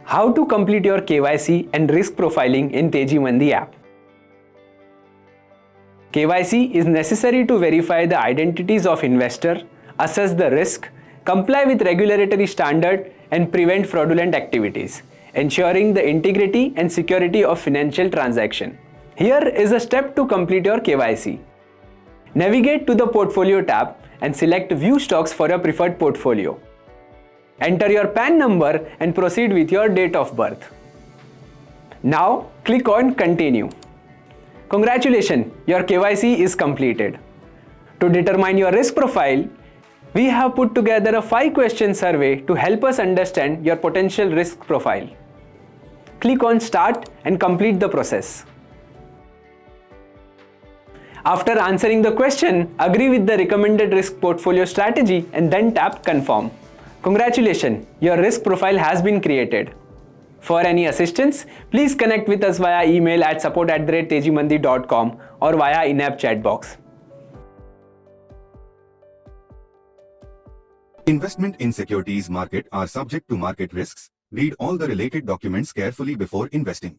How to complete your KYC and risk profiling in Teji Mandi app. KYC is necessary to verify the identities of investor, assess the risk, comply with regulatory standard and prevent fraudulent activities, ensuring the integrity and security of financial transaction. Here is a step to complete your KYC. Navigate to the Portfolio tab and select View Stocks for your preferred portfolio. Enter your PAN number and proceed with your date of birth. Now click on Continue. Congratulations, your KYC is completed. To determine your risk profile, we have put together a 5-question survey to help us understand your potential risk profile. Click on Start and complete the process. After answering the question, agree with the recommended risk portfolio strategy and then tap Confirm. Congratulations, your risk profile has been created. For any assistance, please connect with us via email at support@tejimandi.com or via in-app chat box. Investment in securities market are subject to market risks. Read all the related documents carefully before investing.